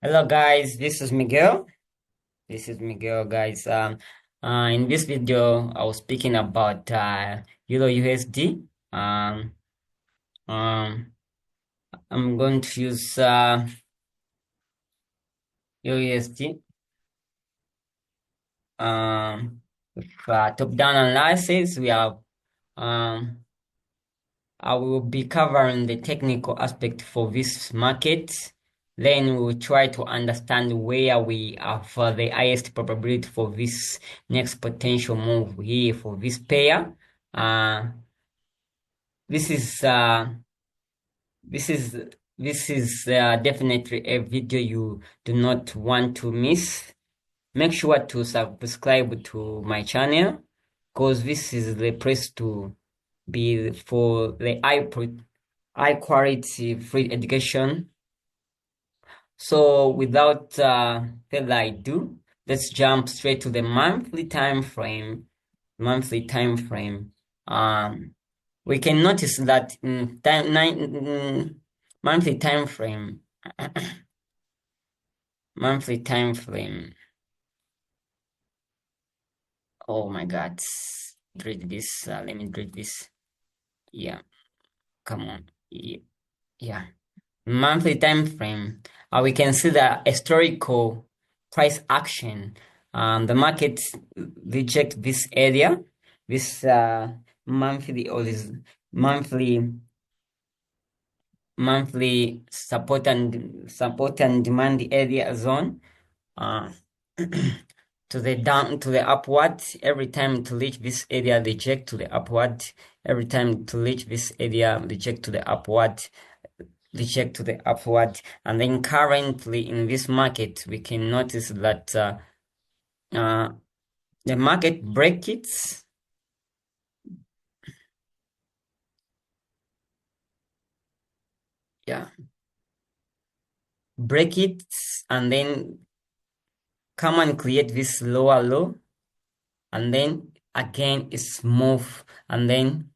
Hello guys, this is Miguel. Guys. In this video, I was speaking about Euro USD. Um, um, I'm going to use Euro USD. With top-down analysis, we have I will be covering the technical aspect for this market. Then we will try to understand where we have the highest probability for this next potential move here for this pair. Uh, this is uh, this is definitely a video you do not want to miss. Make sure to subscribe to my channel because this is the place to be for the high quality free education. So without further ado, let's jump straight to the monthly time frame. We can notice that in monthly time frame, monthly time frame. Oh my God, read this. Let me read this. Yeah, come on. Yeah. Monthly time frame, we can see the historical price action. The market reject this area, this monthly or this monthly monthly support and demand area zone. Uh, to the upward every time to reach this area reject to the upward every time to reach this area reject to the upward reject to the upward. And then currently in this market, we can notice that the market break it. Yeah. Break it and then come and create this lower low. And then again, it's move and then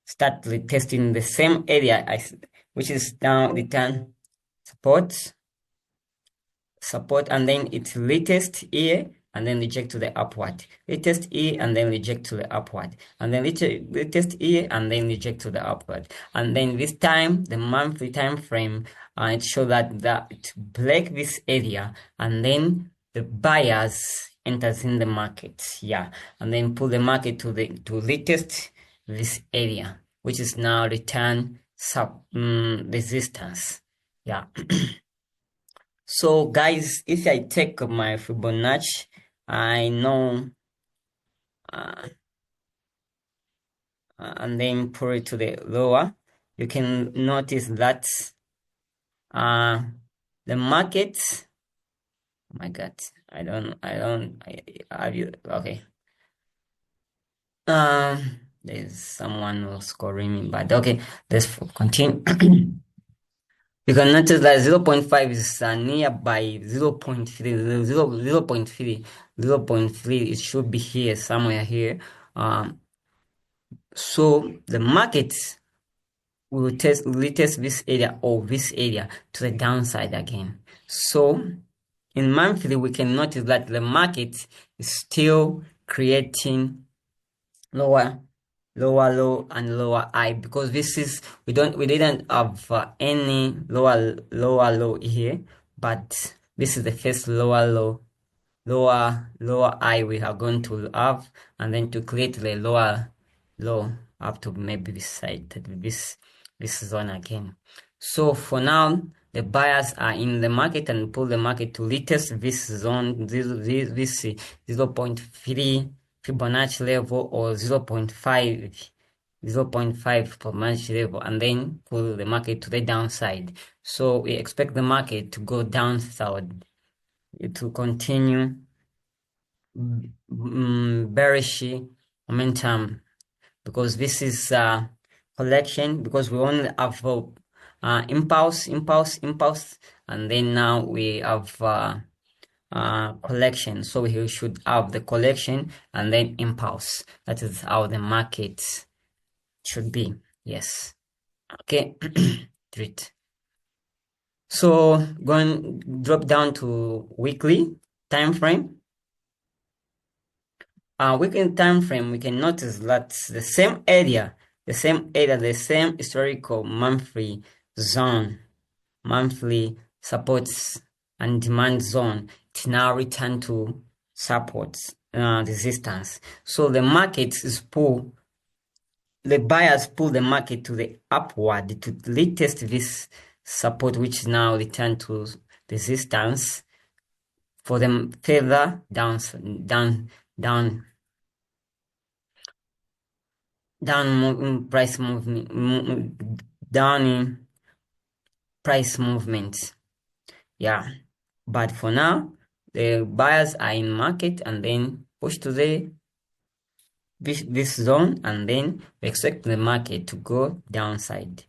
start retesting the same area which is now return support and then it's retest here and then reject to the upward. Retest here and then reject to the upward. And then retest here and then reject to the upward. And then this time, the monthly time frame, it shows that it break this area and then the buyers enters in the market. Yeah. And then pull the market to retest this area, which is now return resistance. Yeah. So guys, if I take my Fibonacci, I know, and then pull it to the lower, you can notice that the market, oh my God, have you, okay. There's someone who's scoring me, but okay, let's continue. You can notice that 0.5 is nearby 0.3, 0.3, it should be here, somewhere here. So the market will retest this area or this area to the downside again. So in monthly, we can notice that the market is still creating lower low and lower high because we didn't have any lower low here, but this is the first lower high we are going to have, and then to create the lower low up to maybe this side, this zone again. So for now, the buyers are in the market and pull the market to retest this zone, this 0.3 Fibonacci level or 0.5 Fibonacci level, and then pull the market to the downside. So we expect the market to go downside, to continue bearish momentum, because this is collection, because we only have impulse, and then now we have collection. So we should have the collection and then impulse. That is how the market should be. Yes. Okay. Treat. So going drop down to weekly time frame. Weekly time frame, we can notice that the same historical zone, monthly supports and demand zone, it now return to supports, resistance. So the buyers pull the market to the upward to retest this support, which now return to resistance for them further down price movement, down in price movements. Yeah, but for now, the buyers are in market and then push to this zone, and then we expect the market to go downside.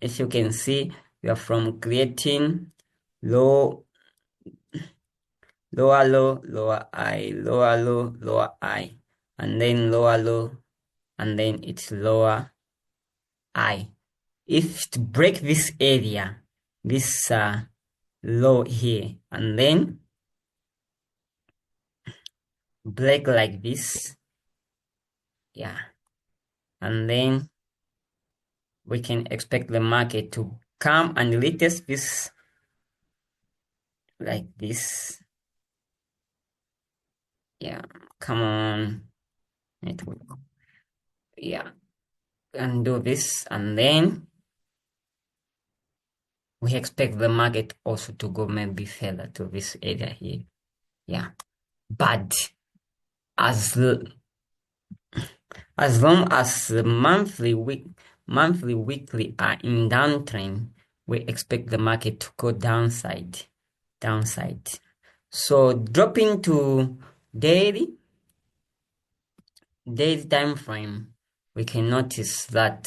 If you can see, we are from creating low, lower low, lower high, lower low, lower high, and then lower low, and then it's lower high. If to break this area, this low here, and then break like this, yeah, and then we can expect the market to come and retest this like this. Yeah, come on, network. Yeah, and do this, and then we expect the market also to go maybe further to this area here. Yeah, but as as long as the monthly, weekly are in downtrend, we expect the market to go downside. So dropping to daily time frame, we can notice that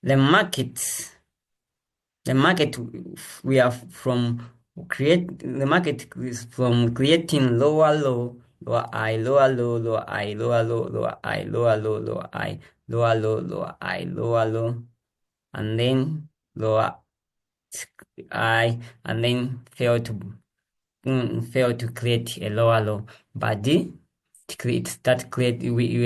the market the market we are from the market is from creating lower low, lower high, lower low, lower high, lower low, lower high, lower low, lower high, lower low, lower high, lower low, and then lower high, and then fail to create a lower low. But we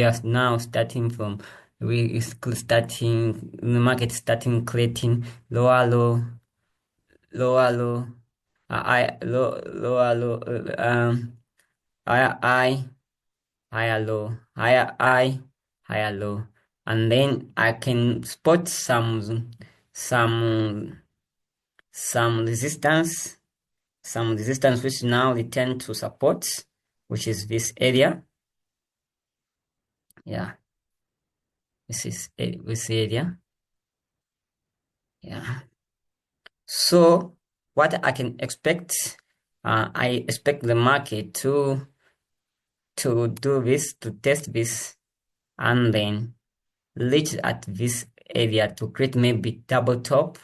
are now starting from the market starting creating lower low, lower low, lower low, higher high, higher low, higher high, higher low, and then I can spot some some resistance which now return to support, which is this area. Yeah, this is this area. Yeah. So what I can expect, I expect the market to do this, to test this, and then reach at this area to create maybe double top.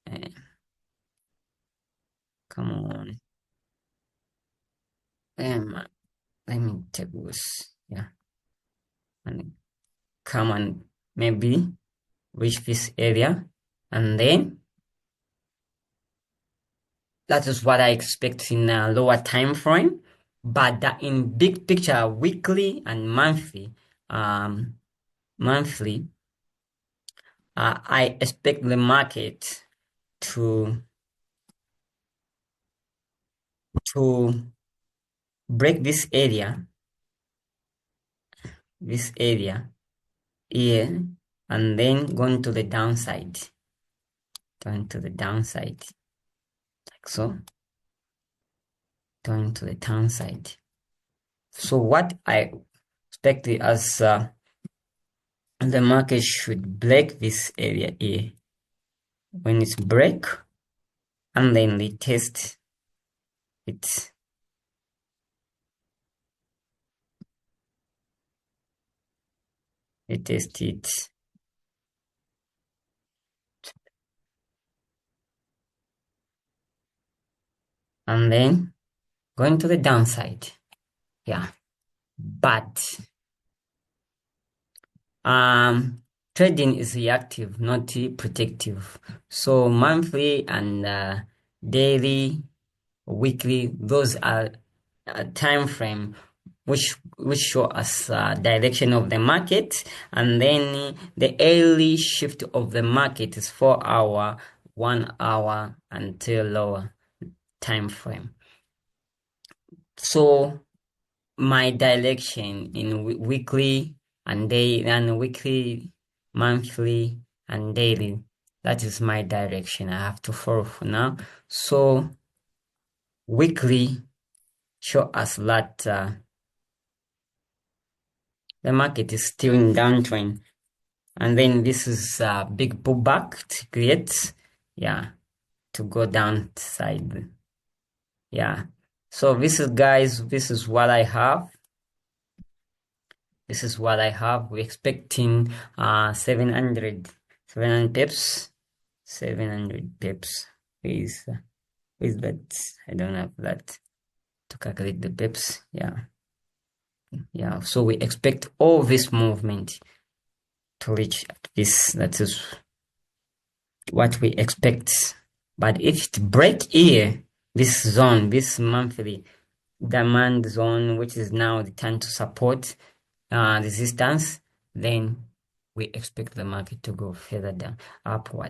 Uh, come on. Let me take this. Yeah. And come on, maybe reach this area, and then that is what I expect in a lower time frame. But that in big picture, weekly and monthly, I expect the market to to break this area here, and then going to the downside, like so, going to the downside. So what I expect as the market should break this area here. When it's break, and then retest it. Retest it. And then going to the downside. Yeah. But trading is reactive, not protective. So monthly and daily, weekly, those are time frame which show us direction of the market, and then the early shift of the market is 4 hour, 1 hour until lower time frame. So my direction in weekly and day and weekly, monthly and daily, that is my direction I have to follow for now. So weekly show us that the market is still in downtrend, and then this is a big pullback to create, to go downside. So this is, guys, this is what I have. We're expecting 700 pips. 700 pips. Is that? I don't have that to calculate the pips. So we expect all this movement to reach this. That is what we expect. But if it break here, this zone, this monthly demand zone, which is now the time to support resistance, then we expect the market to go further down upward.